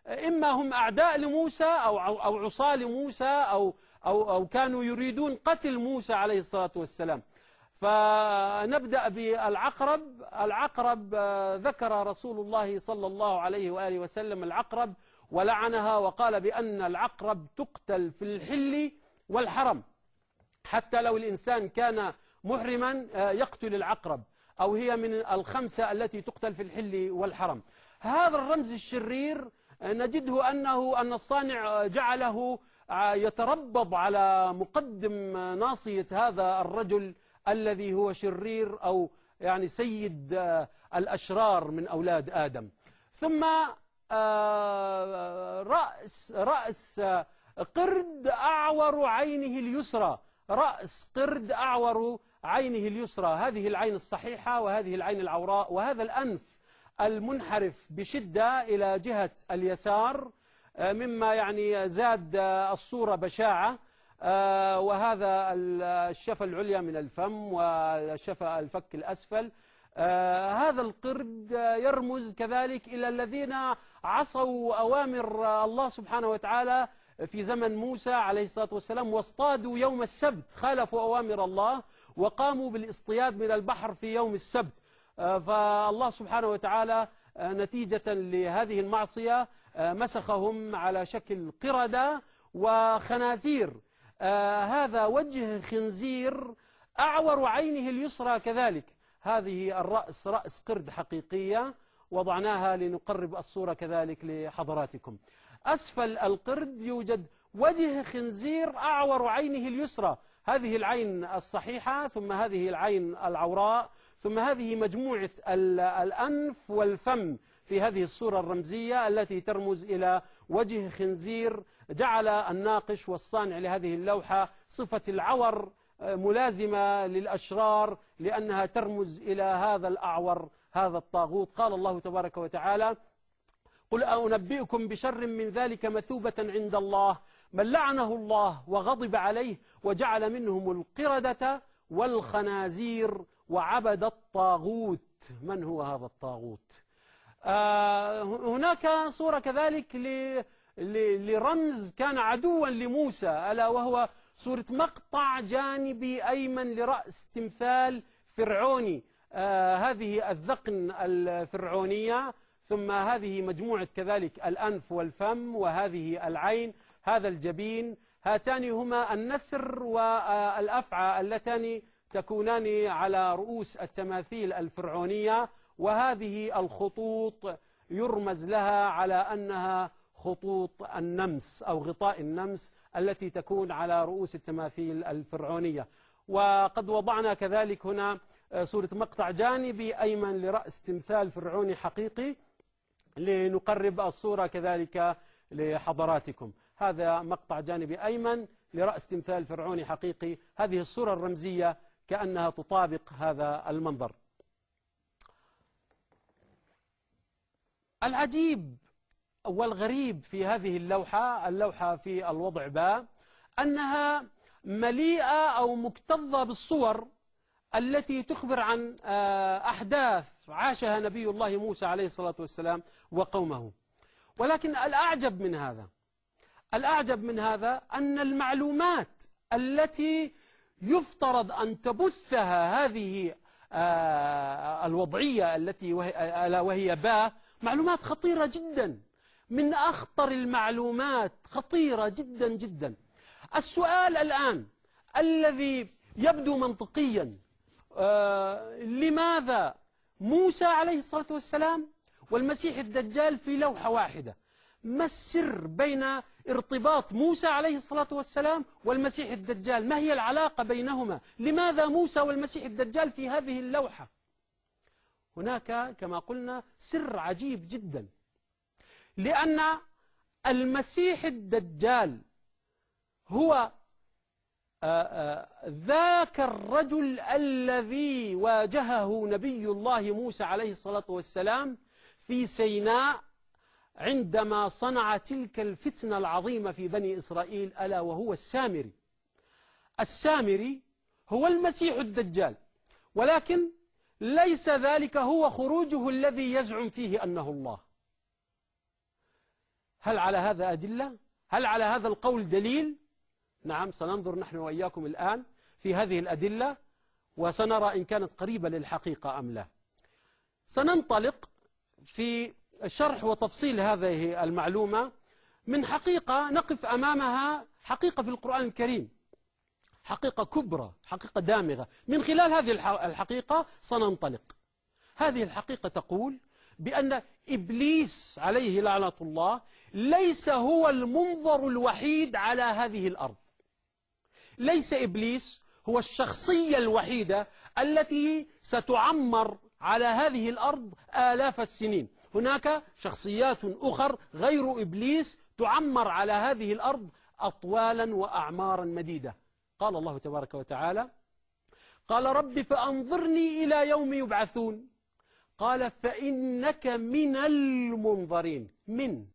إما هم أعداء لموسى أو عصاة لموسى أو كانوا يريدون قتل موسى عليه الصلاة والسلام. فنبدأ بالعقرب. العقرب ذكر رسول الله صلى الله عليه وآله وسلم العقرب ولعنها، وقال بأن العقرب تقتل في الحل والحرم، حتى لو الإنسان كان محرما يقتل العقرب، أو هي من الخمسة التي تقتل في الحل والحرم. هذا الرمز الشرير نجده أن الصانع جعله يتربض على مقدم ناصية هذا الرجل الذي هو شرير، أو يعني سيد الأشرار من أولاد آدم. ثم رأس قرد أعور عينه اليسرى، رأس قرد أعور عينه اليسرى، هذه العين الصحيحة وهذه العين العوراء، وهذا الأنف المنحرف بشدة إلى جهة اليسار، مما يعني زاد الصورة بشاعة. وهذا الشفة العليا من الفم والشفة الفك الأسفل. هذا القرد يرمز كذلك إلى الذين عصوا أوامر الله سبحانه وتعالى في زمن موسى عليه الصلاة والسلام، واصطادوا يوم السبت، خالفوا أوامر الله وقاموا بالاصطياد من البحر في يوم السبت. فالله سبحانه وتعالى نتيجة لهذه المعصية مسخهم على شكل قردة وخنازير. هذا وجه خنزير أعور عينه اليسرى كذلك. هذه الرأس رأس قرد حقيقية، وضعناها لنقرب الصورة كذلك لحضراتكم. أسفل القرد يوجد وجه خنزير أعور عينه اليسرى، هذه العين الصحيحة، ثم هذه العين العوراء، ثم هذه مجموعة الأنف والفم في هذه الصورة الرمزية التي ترمز إلى وجه خنزير. جعل الناقش والصانع لهذه اللوحة صفة العور ملازمة للأشرار، لأنها ترمز إلى هذا الأعور، هذا الطاغوت. قال الله تبارك وتعالى: قل أنبئكم بشر من ذلك مثوبة عند الله من لعنه الله وغضب عليه وجعل منهم القردة والخنازير وعبد الطاغوت. من هو هذا الطاغوت؟ هناك صورة كذلك لرمز كان عدوا لموسى، ألا وهو صورة مقطع جانبي أيمن لرأس تمثال فرعوني، هذه الذقن الفرعونية، ثم هذه مجموعة كذلك الأنف والفم، وهذه العين، هذا الجبين، هاتان هما النسر والأفعى اللتان تكونان على رؤوس التماثيل الفرعونية، وهذه الخطوط يرمز لها على أنها خطوط النمس أو غطاء النمس التي تكون على رؤوس التماثيل الفرعونية. وقد وضعنا كذلك هنا صورة مقطع جانبي أيمن لرأس تمثال فرعوني حقيقي لنقرب الصورة كذلك لحضراتكم. هذا مقطع جانبي أيمن لرأس تمثال فرعوني حقيقي، هذه الصورة الرمزية كأنها تطابق هذا المنظر. العجيب والغريب في هذه اللوحة في الوضع باء أنها مليئة أو مكتظة بالصور التي تخبر عن أحداث عاشها نبي الله موسى عليه الصلاة والسلام وقومه. ولكن الأعجب من هذا أن المعلومات التي يفترض أن تبثها هذه الوضعية التي وهي باء معلومات خطيرة جدا، من أخطر المعلومات، خطيرة جدا جدا. السؤال الآن الذي يبدو منطقيا: لماذا موسى عليه الصلاة والسلام والمسيح الدجال في لوحة واحدة؟ ما السر بين ارتباط موسى عليه الصلاة والسلام والمسيح الدجال؟ ما هي العلاقة بينهما؟ لماذا موسى والمسيح الدجال في هذه اللوحة؟ هناك كما قلنا سر عجيب جدا، لأن المسيح الدجال هو ذاك الرجل الذي واجهه نبي الله موسى عليه الصلاة والسلام في سيناء عندما صنع تلك الفتنة العظيمة في بني إسرائيل، ألا وهو السامري. السامري هو المسيح الدجال، ولكن ليس ذلك هو خروجه الذي يزعم فيه أنه الله. هل على هذا أدلة؟ هل على هذا القول دليل؟ نعم، سننظر نحن وإياكم الآن في هذه الأدلة وسنرى إن كانت قريبة للحقيقة أم لا. سننطلق في شرح وتفصيل هذه المعلومة من حقيقة نقف أمامها، حقيقة في القرآن الكريم، حقيقة كبرى، حقيقة دامغة. من خلال هذه الحقيقة سننطلق. هذه الحقيقة تقول بأن إبليس عليه لعنة الله ليس هو المنظر الوحيد على هذه الأرض. ليس إبليس هو الشخصية الوحيدة التي ستعمر على هذه الأرض آلاف السنين. هناك شخصيات أخر غير إبليس تعمر على هذه الأرض أطوالا وأعمارا مديدة. قال الله تبارك وتعالى: قال رب فأنظرني إلى يوم يبعثون. قال فإنك من المنظرين. من